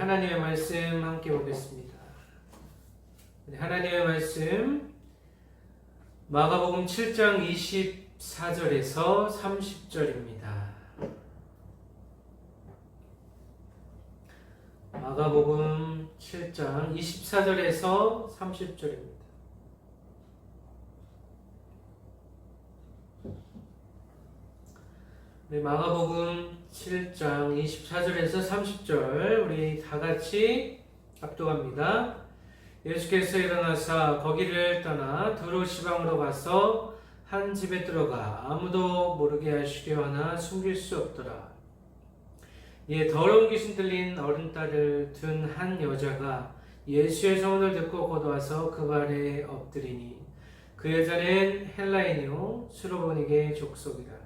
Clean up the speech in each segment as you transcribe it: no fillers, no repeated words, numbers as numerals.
하나님의 말씀 함께 보겠습니다. 하나님의 말씀 마가복음 7장 24절에서 30절입니다. 마가복음 7장 24절에서 30절입니다. 네, 마가복음 7장 24절에서 30절 우리 다 같이 합독합니다. 예수께서 일어나사 거기를 떠나 두로 시방으로 가서 한 집에 들어가 아무도 모르게 하시려 하나 숨길 수 없더라. 이에 더러운 귀신 들린 어른딸을 둔 한 여자가 예수의 소문을 듣고 곧 와서 그 발에 엎드리니 그 여자는 헬라인이요 수로보닉의 족속이라.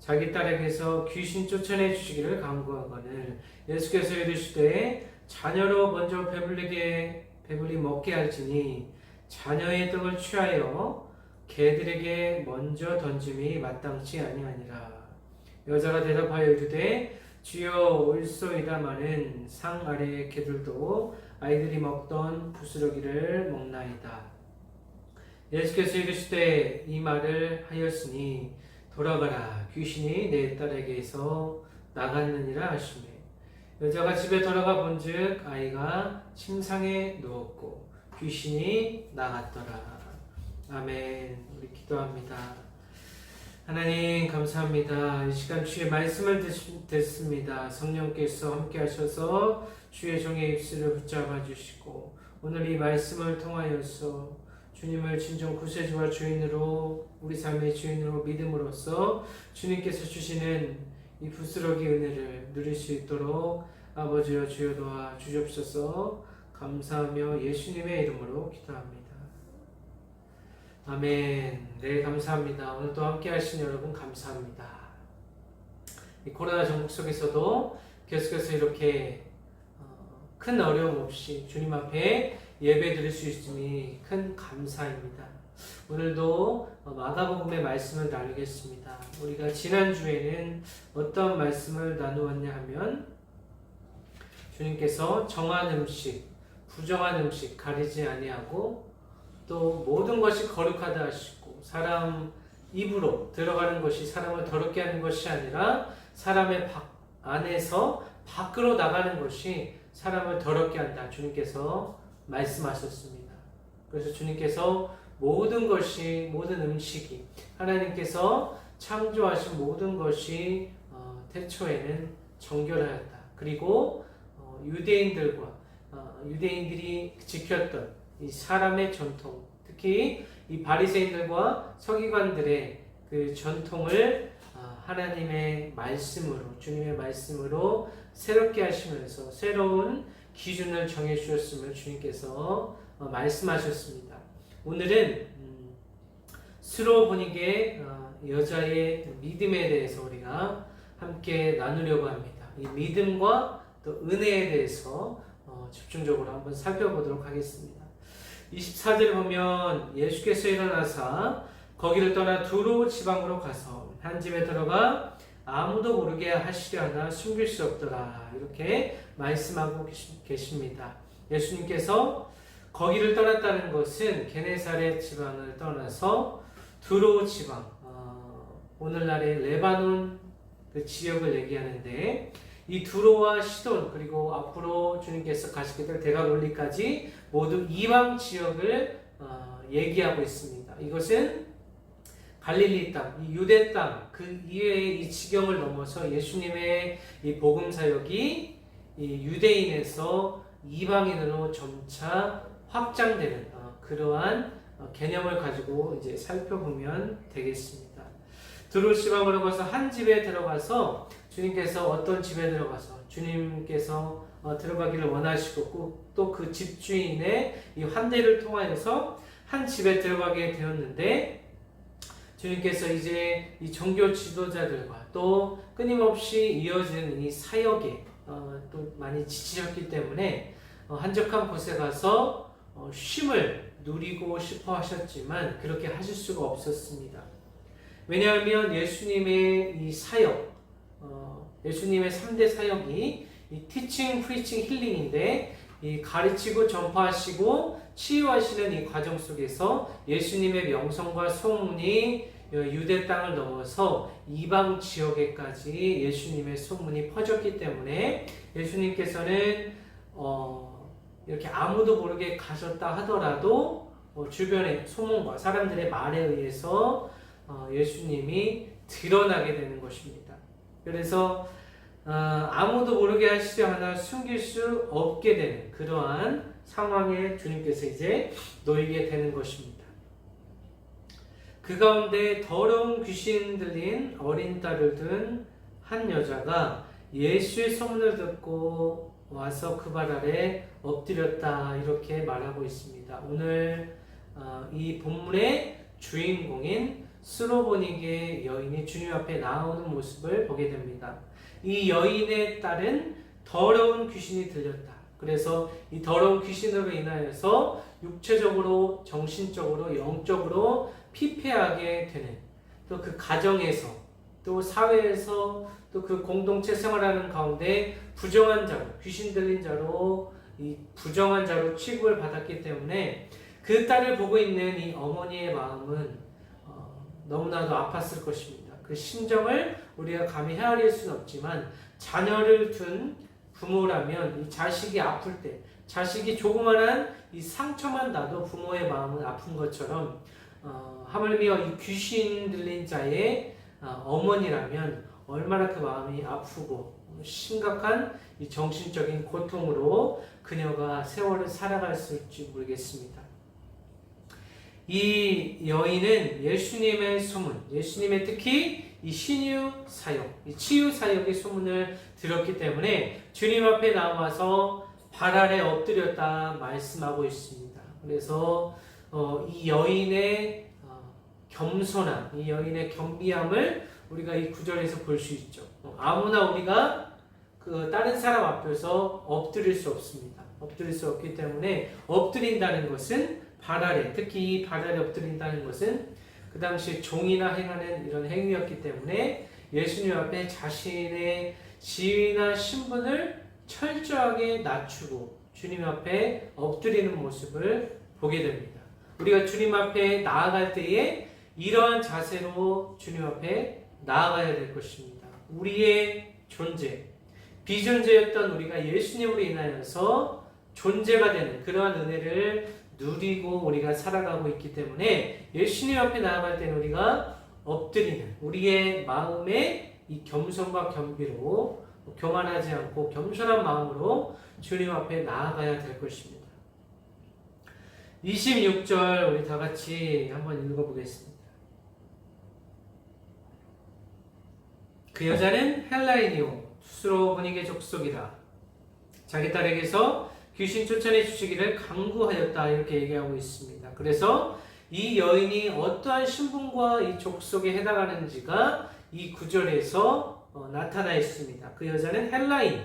자기 딸에게서 귀신 쫓아내 주시기를 간구하거늘 예수께서 이르시되 자녀로 먼저 배불리 먹게 할지니 자녀의 떡을 취하여 개들에게 먼저 던짐이 마땅치 아니하니라. 여자가 대답하여 이르되 주여 올소이다마는 상 아래의 개들도 아이들이 먹던 부스러기를 먹나이다. 예수께서 이르시되 이 말을 하였으니 돌아가라 귀신이 내 딸에게서 나갔느니라 하시매 여자가 집에 돌아가 본즉 아이가 침상에 누웠고 귀신이 나갔더라. 아멘. 우리 기도합니다. 하나님 감사합니다. 이 시간 주의 말씀을 듣습니다. 성령께서 함께 하셔서 주의 종의 입술을 붙잡아 주시고 오늘 이 말씀을 통하여서 주님을 진정 구세주와 주인으로 우리 삶의 주인으로 믿음으로써 주님께서 주시는 이 부스러기 은혜를 누릴 수 있도록 아버지여 주여 도와 주시옵소서. 감사하며 예수님의 이름으로 기도합니다. 아멘. 네, 감사합니다. 오늘 또 함께 하신 여러분 감사합니다. 이 코로나 전국 속에서도 계속해서 이렇게 큰 어려움 없이 주님 앞에 예배 드릴 수 있으니 큰 감사입니다. 오늘도 마가복음의 말씀을 나누겠습니다. 우리가 지난주에는 어떤 말씀을 나누었냐 하면 주님께서 정한 음식, 부정한 음식 가리지 아니하고 또 모든 것이 거룩하다 하시고 사람 입으로 들어가는 것이 사람을 더럽게 하는 것이 아니라 사람의 안에서 밖으로 나가는 것이 사람을 더럽게 한다. 주님께서 말씀하셨습니다. 그래서 주님께서 모든 음식이 하나님께서 창조하신 모든 것이 태초에는 정결하였다. 그리고 유대인들이 지켰던 이 사람의 전통, 특히 이 바리새인들과 서기관들의 그 전통을 하나님의 말씀으로, 주님의 말씀으로 새롭게 하시면서 새로운 기준을 정해 주셨음을 주님께서 말씀하셨습니다. 오늘은 스로보닉의 여자의 믿음에 대해서 우리가 함께 나누려고 합니다. 이 믿음과 또 은혜에 대해서 집중적으로 한번 살펴보도록 하겠습니다. 24절 보면 예수께서 일어나사 거기를 떠나 두로 지방으로 가서 한 집에 들어가 아무도 모르게 하시려 하나 숨길 수 없더라. 이렇게 말씀하고 계십니다. 예수님께서 거기를 떠났다는 것은 게네사렛 지방을 떠나서 두로 지방, 오늘날의 레바논 그 지역을 얘기하는데 이 두로와 시돈 그리고 앞으로 주님께서 가시게 될 대가볼리까지 모두 이방 지역을 얘기하고 있습니다. 이것은 갈릴리 땅, 이 유대 땅, 그 이외의 이 지경을 넘어서 예수님의 이 복음 사역이 이 유대인에서 이방인으로 점차 확장되는 그러한 개념을 가지고 이제 살펴보면 되겠습니다. 두로 지방으로 가서 한 집에 들어가서 주님께서 어떤 집에 들어가서 주님께서 들어가기를 원하시고 또 그 집주인의 이 환대를 통하여서 한 집에 들어가게 되었는데 주님께서 이제 이 종교 지도자들과 또 끊임없이 이어지는 이 사역에 또 많이 지치셨기 때문에 한적한 곳에 가서 쉼을 누리고 싶어 하셨지만 그렇게 하실 수가 없었습니다. 왜냐하면 예수님의 이 사역, 예수님의 3대 사역이 이 티칭, 프리칭, 힐링인데 이 가르치고 전파하시고 치유하시는 이 과정 속에서 예수님의 명성과 소문이 유대 땅을 넘어서 이방 지역에까지 예수님의 소문이 퍼졌기 때문에 예수님께서는 이렇게 아무도 모르게 가셨다 하더라도 주변의 소문과 사람들의 말에 의해서 예수님이 드러나게 되는 것입니다. 그래서 아무도 모르게 하시려 하나 숨길 수 없게 되는 그러한 상황에 주님께서 이제 놓이게 되는 것입니다. 그 가운데 더러운 귀신 들린 어린 딸을 둔 한 여자가 예수의 소문을 듣고 와서 그 발 아래 엎드렸다 이렇게 말하고 있습니다. 오늘 이 본문의 주인공인 스로보니게 여인이 주님 앞에 나오는 모습을 보게 됩니다. 이 여인의 딸은 더러운 귀신이 들렸다. 그래서 이 더러운 귀신으로 인하여서 육체적으로, 정신적으로, 영적으로 피폐하게 되는, 또 그 가정에서, 또 사회에서, 또 그 공동체 생활하는 가운데 부정한 자로, 귀신 들린 자로, 이 부정한 자로 취급을 받았기 때문에 그 딸을 보고 있는 이 어머니의 마음은 너무나도 아팠을 것입니다. 그 심정을 우리가 감히 헤아릴 수는 없지만 자녀를 둔 부모라면 이 자식이 아플 때, 자식이 조그만한 이 상처만 나도 부모의 마음은 아픈 것처럼 하물며 이 귀신 들린 자의 어머니라면 얼마나 그 마음이 아프고 심각한 이 정신적인 고통으로 그녀가 세월을 살아갔을지 모르겠습니다. 이 여인은 예수님의 소문, 예수님의 특히 이 신유 사역, 이 치유 사역의 소문을 들었기 때문에 주님 앞에 나와서 발 아래 엎드렸다 말씀하고 있습니다. 그래서 이 여인의 겸손함, 이 여인의 겸비함을 우리가 이 구절에서 볼 수 있죠. 아무나 우리가 그 다른 사람 앞에서 엎드릴 수 없습니다. 엎드릴 수 없기 때문에 엎드린다는 것은 발 아래, 특히 이 발 아래 엎드린다는 것은 그 당시 종이나 행하는 이런 행위였기 때문에 예수님 앞에 자신의 지위나 신분을 철저하게 낮추고 주님 앞에 엎드리는 모습을 보게 됩니다. 우리가 주님 앞에 나아갈 때에 이러한 자세로 주님 앞에 나아가야 될 것입니다. 우리의 존재, 비존재였던 우리가 예수님으로 인하여서 존재가 되는 그러한 은혜를 누리고 우리가 살아가고 있기 때문에 예수님 앞에 나아갈 때는 우리가 엎드리는 우리의 마음의 이 겸손과 겸비로 교만하지 않고 겸손한 마음으로 주님 앞에 나아가야 될 것입니다. 26절 우리 다 같이 한번 읽어보겠습니다. 그 여자는 헬라인이요 스로보니게 족속이라 자기 딸에게서 귀신 쫓아내 주시기를 강구하였다 이렇게 얘기하고 있습니다. 그래서 이 여인이 어떠한 신분과 이 족속에 해당하는지가 이 구절에서 나타나 있습니다. 그 여자는 헬라인,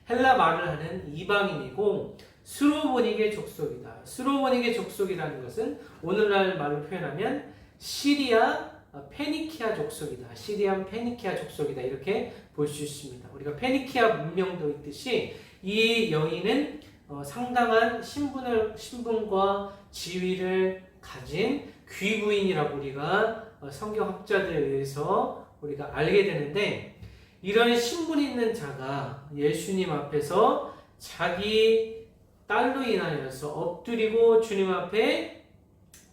헬라 말을 하는 이방인이고 스로보니게 족속이다. 스로보니게 족속이라는 것은 오늘날 말로 표현하면 시리아 페니키아 족속이다. 시리안 페니키아 족속이다. 이렇게 볼 수 있습니다. 우리가 페니키아 문명도 있듯이 이 여인은 상당한 신분과 지위를 가진 귀부인이라고 우리가 성경학자들에 의해서 우리가 알게 되는데 이런 신분 있는 자가 예수님 앞에서 자기 딸로 인하여서 엎드리고 주님 앞에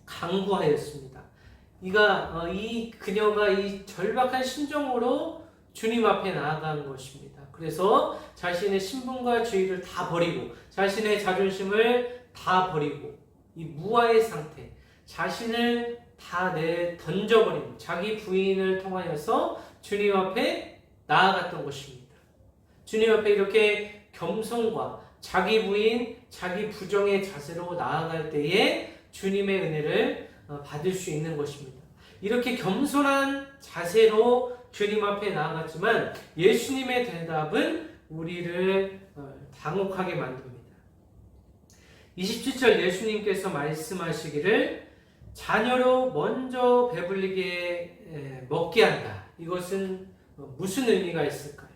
간구하였습니다. 그녀가 이 절박한 심정으로 주님 앞에 나아간 것입니다. 그래서 자신의 신분과 지위를 다 버리고 자신의 자존심을 다 버리고 이 무아의 상태, 자신을 다 던져버린 자기 부인을 통하여서 주님 앞에 나아갔던 것입니다. 주님 앞에 이렇게 겸손과 자기 부인, 자기 부정의 자세로 나아갈 때에 주님의 은혜를 받을 수 있는 것입니다. 이렇게 겸손한 자세로 주님 앞에 나아갔지만 예수님의 대답은 우리를 당혹하게 만듭니다. 27절 예수님께서 말씀하시기를 자녀로 먼저 배불리게 먹게 한다. 이것은 무슨 의미가 있을까요?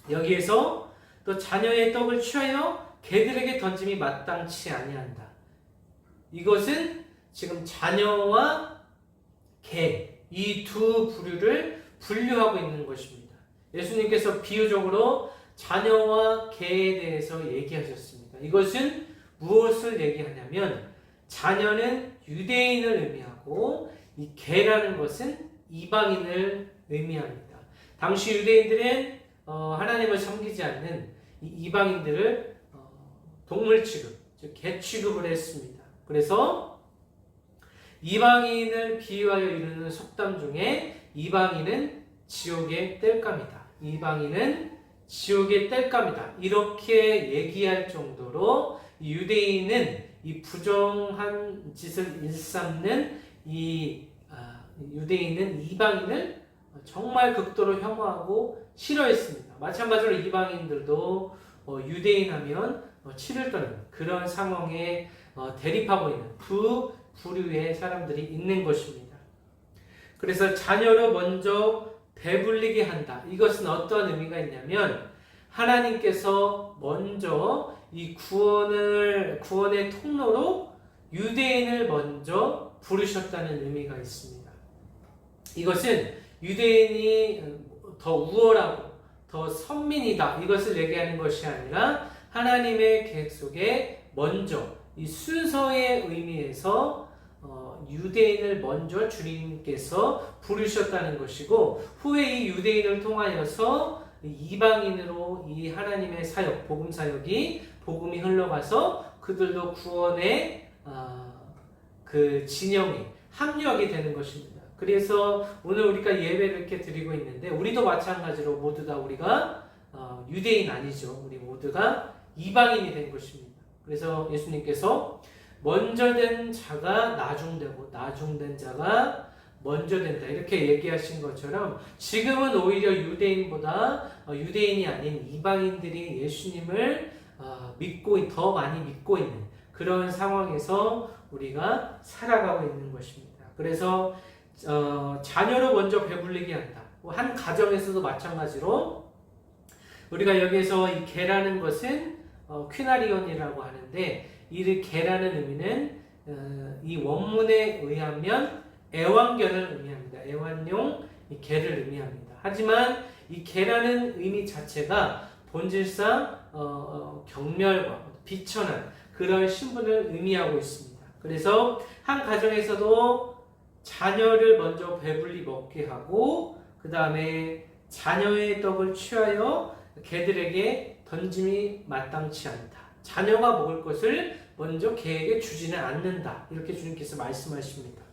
여기에서 또 자녀의 떡을 취하여 개들에게 던짐이 마땅치 아니한다. 이것은 지금 자녀와 개 이 두 부류를 분류하고 있는 것입니다. 예수님께서 비유적으로 자녀와 개에 대해서 얘기하셨습니다. 이것은 무엇을 얘기하냐면 자녀는 유대인을 의미하고 이 개라는 것은 이방인을 의미합니다. 당시 유대인들은 하나님을 섬기지 않는 이 이방인들을 동물 취급, 즉 개 취급을 했습니다. 그래서 이방인을 비유하여 이르는 속담 중에 이방인은 지옥의 땔감이다. 이방인은 지옥의 땔감이다. 이렇게 얘기할 정도로 유대인은 이 부정한 짓을 일삼는 유대인은 이방인을 정말 극도로 혐오하고 싫어했습니다. 마찬가지로 이방인들도 유대인 하면 치를 떠는 그런 상황에 대립하고 있는 두 부류의 사람들이 있는 것입니다. 그래서 자녀로 먼저 배불리게 한다. 이것은 어떤 의미가 있냐면 하나님께서 먼저 이 구원의 통로로 유대인을 먼저 부르셨다는 의미가 있습니다. 이것은 유대인이 더 우월하고 더 선민이다. 이것을 얘기하는 것이 아니라 하나님의 계획 속에 먼저 이 순서의 의미에서 유대인을 먼저 주님께서 부르셨다는 것이고 후에 이 유대인을 통하여서 이방인으로 이 하나님의 사역, 복음 사역이 복음이 흘러가서 그들도 구원의 그 진영에 합류하게 되는 것입니다. 그래서 오늘 우리가 예배를 이렇게 드리고 있는데 우리도 마찬가지로 모두 다 우리가 유대인 아니죠. 우리 모두가 이방인이 된 것입니다. 그래서 예수님께서 먼저 된 자가 나중되고 나중된 자가 먼저 된다 이렇게 얘기하신 것처럼 지금은 오히려 유대인이 아닌 이방인들이 예수님을 더 많이 믿고 있는 그런 상황에서 우리가 살아가고 있는 것입니다. 그래서 자녀로 먼저 배불리게 한다. 한 가정에서도 마찬가지로 우리가 여기에서 이 개라는 것은 퀴나리온이라고 하는데 이 개라는 의미는 이 원문에 의하면 애완견을 의미합니다. 애완용 이 개를 의미합니다. 하지만 이 개라는 의미 자체가 본질상 경멸과 비천한 그런 신분을 의미하고 있습니다. 그래서 한 가정에서도 자녀를 먼저 배불리 먹게 하고 그 다음에 자녀의 떡을 취하여 개들에게 던짐이 마땅치 않다. 자녀가 먹을 것을 먼저 개에게 주지는 않는다. 이렇게 주님께서 말씀하십니다.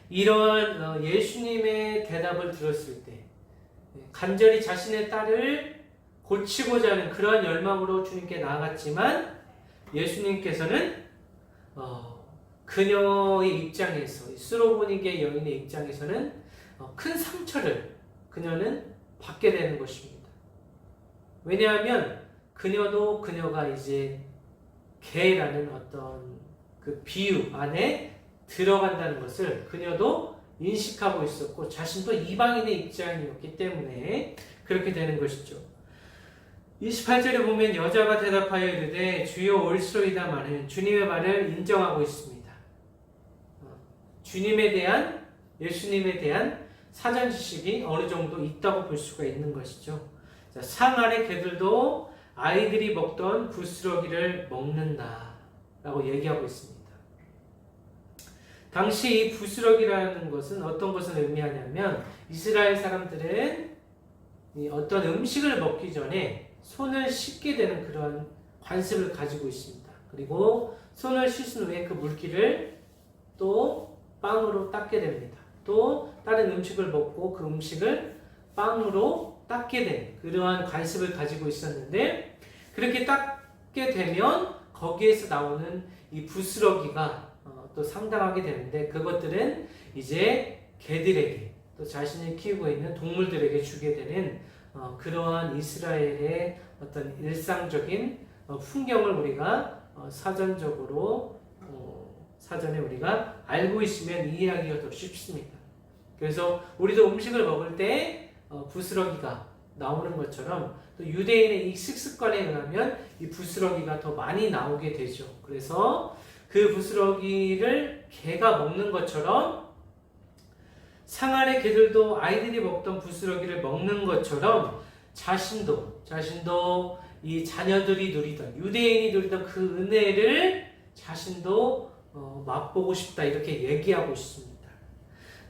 이런 예수님의 대답을 들었을 때 간절히 자신의 딸을 고치고자 하는 그런 열망으로 주님께 나아갔지만 예수님께서는 그녀의 입장에서 스로보니게 여인의 입장에서는 큰 상처를 그녀는 받게 되는 것입니다. 왜냐하면 그녀가 이제 개라는 어떤 그 비유 안에 들어간다는 것을 그녀도 인식하고 있었고 자신도 이방인의 입장이었기 때문에 그렇게 되는 것이죠. 28절에 보면 여자가 대답하여 이르되 주여 옳소이다마는 주님의 말을 인정하고 있습니다. 예수님에 대한 사전 지식이 어느 정도 있다고 볼 수가 있는 것이죠. 자, 상 아래 개들도 아이들이 먹던 부스러기를 먹는다 라고 얘기하고 있습니다. 당시 이 부스러기라는 것은 어떤 것을 의미하냐면 이스라엘 사람들은 어떤 음식을 먹기 전에 손을 씻게 되는 그런 관습을 가지고 있습니다. 그리고 손을 씻은 후에 그 물기를 또 빵으로 닦게 됩니다. 또 다른 음식을 먹고 그 음식을 빵으로 닦게 되는 그러한 관습을 가지고 있었는데 그렇게 닦게 되면 거기에서 나오는 이 부스러기가 또 상당하게 되는데 그것들은 이제 개들에게 또 자신이 키우고 있는 동물들에게 주게 되는 그러한 이스라엘의 어떤 일상적인 풍경을 우리가 사전에 우리가 알고 있으면 이해하기가 더 쉽습니다. 그래서 우리도 음식을 먹을 때 부스러기가 나오는 것처럼 또 유대인의 이 식습관에 의하면 이 부스러기가 더 많이 나오게 되죠. 그래서 그 부스러기를 개가 먹는 것처럼 상아의 개들도 아이들이 먹던 부스러기를 먹는 것처럼 자신도 이 자녀들이 누리던 유대인이 누리던 그 은혜를 자신도 맛보고 싶다 이렇게 얘기하고 있습니다.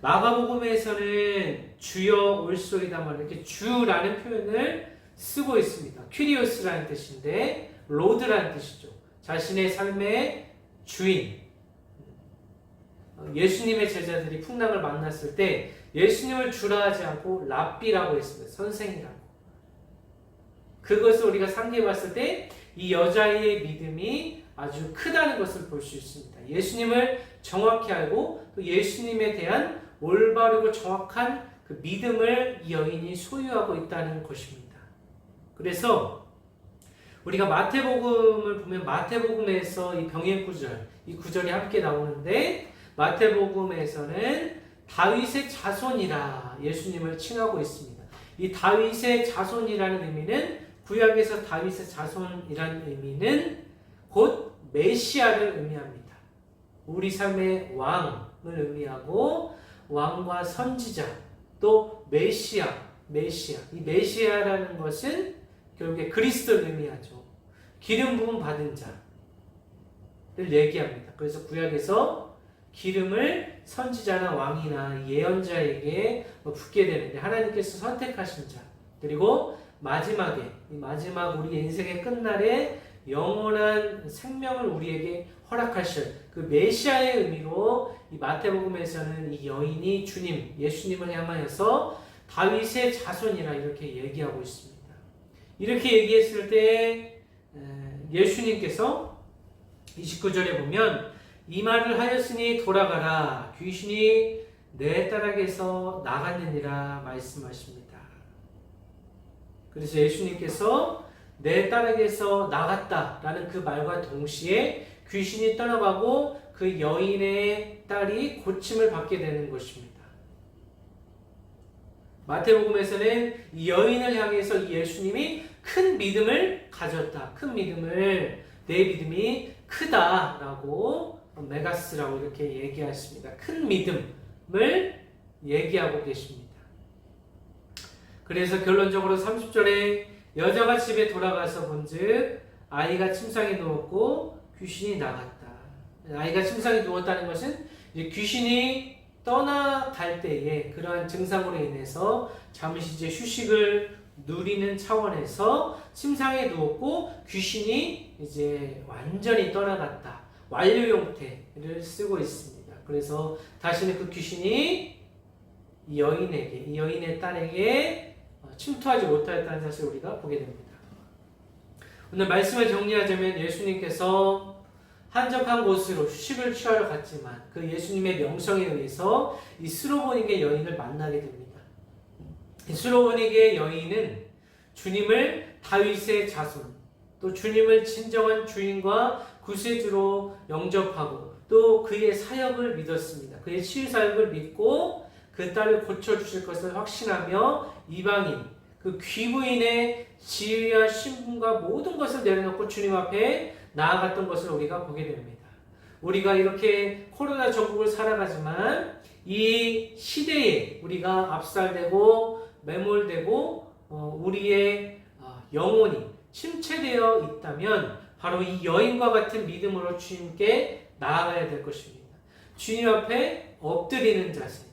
마가복음에서는 주여 올소이다만 이렇게 주라는 표현을 쓰고 있습니다. 퀴리오스라는 뜻인데 로드라는 뜻이죠. 자신의 삶의 주인. 예수님의 제자들이 풍랑을 만났을 때 예수님을 주라 하지 않고 랍비라고 했습니다. 선생이라고. 그것을 우리가 상기해 봤을 때 이 여자의 믿음이 아주 크다는 것을 볼 수 있습니다. 예수님을 정확히 알고 또 예수님에 대한 올바르고 정확한 그 믿음을 이 여인이 소유하고 있다는 것입니다. 그래서 우리가 마태복음을 보면 마태복음에서 이 병의 구절, 이 구절이 함께 나오는데 마태복음에서는 다윗의 자손이라 예수님을 칭하고 있습니다. 이 다윗의 자손이라는 의미는 구약에서 다윗의 자손이라는 의미는 곧 메시아를 의미합니다. 우리 삶의 왕을 의미하고 왕과 선지자 또 메시아. 이 메시아라는 것은 결국에 그리스도를 의미하죠. 기름 부음 받은 자를 얘기합니다. 그래서 구약에서 기름을 선지자나 왕이나 예언자에게 붓게 되는데 하나님께서 선택하신 자 그리고 마지막 우리 인생의 끝날에 영원한 생명을 우리에게 허락하실 그 메시아의 의미로 이 마태복음에서는 이 여인이 주님 예수님을 향하여서 다윗의 자손이라 이렇게 얘기하고 있습니다. 이렇게 얘기했을 때 예수님께서 29절에 보면 이 말을 하였으니 돌아가라 귀신이 내 딸에게서 나갔느니라 말씀하십니다. 그래서 예수님께서 내 딸에게서 나갔다라는 그 말과 동시에 귀신이 떠나가고 그 여인의 딸이 고침을 받게 되는 것입니다. 마태복음에서는 이 여인을 향해서 이 예수님이 큰 믿음을 가졌다. 내 믿음이 크다라고 메가스라고 이렇게 얘기하십니다. 큰 믿음을 얘기하고 계십니다. 그래서 결론적으로 30절에 여자가 집에 돌아가서 본즉 아이가 침상에 누웠고 귀신이 나갔다. 아이가 침상에 누웠다는 것은 이제 귀신이 떠나갈 때에 그러한 증상으로 인해서 잠시 이제 휴식을 누리는 차원에서 침상에 누웠고 귀신이 이제 완전히 떠나갔다. 완료 형태를 쓰고 있습니다. 그래서 다시는 그 귀신이 이 여인의 딸에게 침투하지 못하였다는 사실을 우리가 보게 됩니다. 오늘 말씀을 정리하자면 예수님께서 한적한 곳으로 휴식을 취하러 갔지만 그 예수님의 명성에 의해서 이 스로보닉의 여인을 만나게 됩니다. 이 스로보닉의 여인은 주님을 다윗의 자손, 또 주님을 진정한 주인과 구세주로 영접하고 또 그의 사역을 믿었습니다. 그의 치유 사역을 믿고 그 딸을 고쳐주실 것을 확신하며 이방인, 그 귀부인의 지위와 신분과 모든 것을 내려놓고 주님 앞에 나아갔던 것을 우리가 보게 됩니다. 우리가 이렇게 코로나 전국을 살아가지만 이 시대에 우리가 압살되고 매몰되고 우리의 영혼이 침체되어 있다면 바로 이 여인과 같은 믿음으로 주님께 나아가야 될 것입니다. 주님 앞에 엎드리는 자세,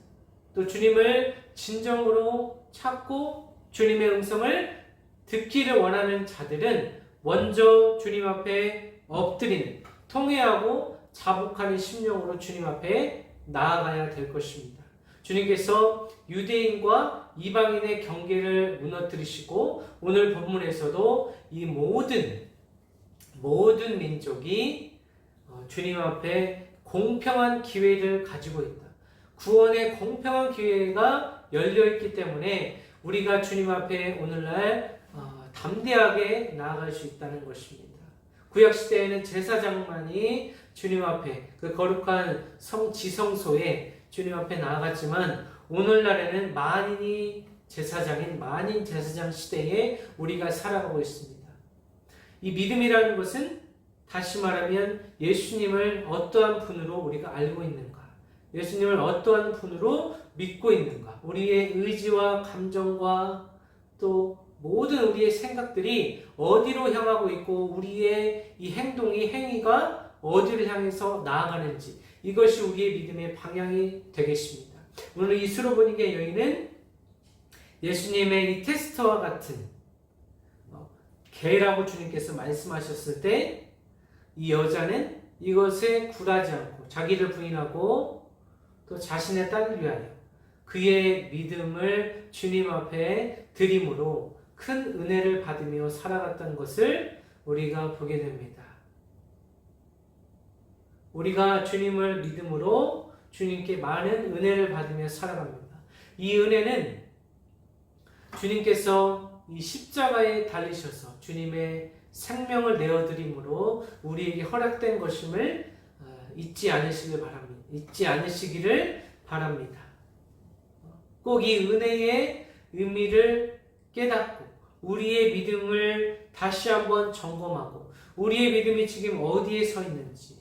또 주님을 진정으로 찾고 주님의 음성을 듣기를 원하는 자들은 먼저 주님 앞에 엎드리는, 통회하고 자복하는 심령으로 주님 앞에 나아가야 될 것입니다. 주님께서 유대인과 이방인의 경계를 무너뜨리시고 오늘 본문에서도 이 모든 민족이 주님 앞에 공평한 기회를 가지고 있다. 구원의 공평한 기회가 열려있기 때문에 우리가 주님 앞에 오늘날 담대하게 나아갈 수 있다는 것입니다. 구약시대에는 제사장만이 주님 앞에 그 거룩한 지성소에 주님 앞에 나아갔지만 오늘날에는 만인이 제사장인 만인 제사장 시대에 우리가 살아가고 있습니다. 이 믿음이라는 것은 다시 말하면 예수님을 어떠한 분으로 우리가 알고 있는가, 예수님을 어떠한 분으로 믿고 있는가, 우리의 의지와 감정과 또 모든 우리의 생각들이 어디로 향하고 있고 우리의 이 행위가 어디를 향해서 나아가는지, 이것이 우리의 믿음의 방향이 되겠습니다. 오늘 이 스로보니게 여인은 예수님의 이 테스트와 같은 개라고 주님께서 말씀하셨을 때 이 여자는 이것에 굴하지 않고 자기를 부인하고 또 자신의 딸을 위하여 그의 믿음을 주님 앞에 드림으로 큰 은혜를 받으며 살아갔던 것을 우리가 보게 됩니다. 우리가 주님을 믿음으로 주님께 많은 은혜를 받으며 살아갑니다. 이 은혜는 주님께서 이 십자가에 달리셔서 주님의 생명을 내어드림으로 우리에게 허락된 것임을 잊지 않으시기를 바랍니다. 꼭 이 은혜의 의미를 깨닫고 우리의 믿음을 다시 한번 점검하고 우리의 믿음이 지금 어디에 서 있는지,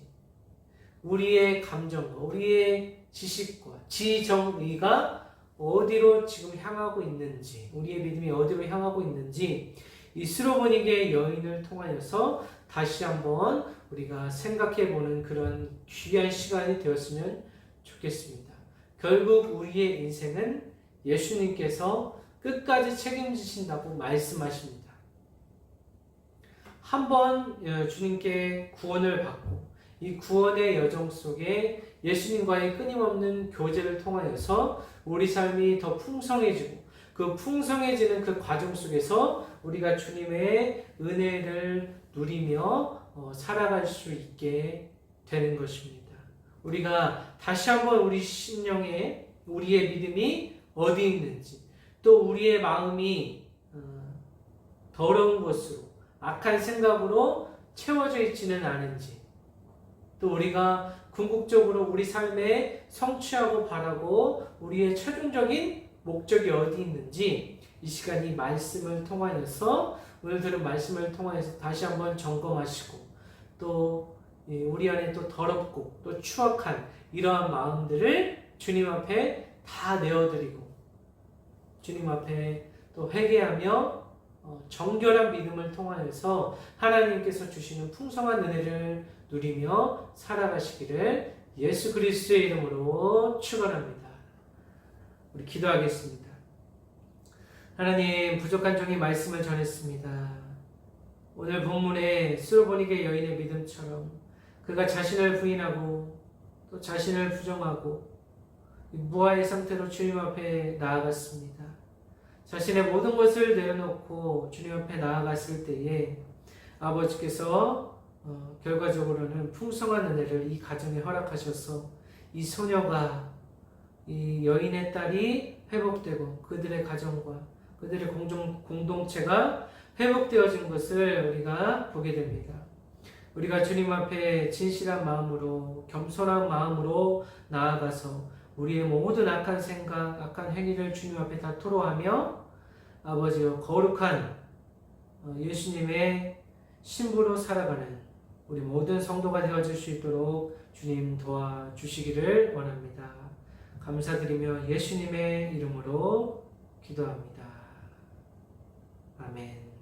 우리의 감정과 우리의 지식과 지정의가 어디로 지금 향하고 있는지, 우리의 믿음이 어디로 향하고 있는지 이 스로보니게 여인을 통하여서 다시 한번 우리가 생각해보는 그런 귀한 시간이 되었으면 좋겠습니다. 결국 우리의 인생은 예수님께서 끝까지 책임지신다고 말씀하십니다. 한번 주님께 구원을 받고 이 구원의 여정 속에 예수님과의 끊임없는 교제를 통하여서 우리 삶이 더 풍성해지고 그 풍성해지는 그 과정 속에서 우리가 주님의 은혜를 누리며 살아갈 수 있게 되는 것입니다. 우리가 다시 한번 우리 심령에 우리의 믿음이 어디 있는지, 또 우리의 마음이 더러운 것으로 악한 생각으로 채워져 있지는 않은지, 또 우리가 궁극적으로 우리 삶에 성취하고 바라고 우리의 최종적인 목적이 어디 있는지 이 시간 이 말씀을 통하여서, 오늘 들은 말씀을 통하여서 다시 한번 점검하시고 또 우리 안에 또 더럽고 또 추악한 이러한 마음들을 주님 앞에 다 내어드리고 주님 앞에 또 회개하며 정결한 믿음을 통하여서 하나님께서 주시는 풍성한 은혜를 누리며 살아가시기를 예수 그리스도의 이름으로 축원합니다. 우리 기도하겠습니다. 하나님, 부족한 종이 말씀을 전했습니다. 오늘 본문의 스로보니게 여인의 믿음처럼 그가 자신을 부인하고 또 자신을 부정하고 무아의 상태로 주님 앞에 나아갔습니다. 자신의 모든 것을 내려놓고 주님 앞에 나아갔을 때에 아버지께서 결과적으로는 풍성한 은혜를 이 가정에 허락하셔서 이 소녀가, 이 여인의 딸이 회복되고 그들의 가정과 그들의 공동체가 회복되어진 것을 우리가 보게 됩니다. 우리가 주님 앞에 진실한 마음으로, 겸손한 마음으로 나아가서 우리의 모든 악한 생각, 악한 행위를 주님 앞에 다 토로하며 아버지여 거룩한 예수님의 신부로 살아가는 우리 모든 성도가 되어질 수 있도록 주님 도와주시기를 원합니다. 감사드리며 예수님의 이름으로 기도합니다. 아멘.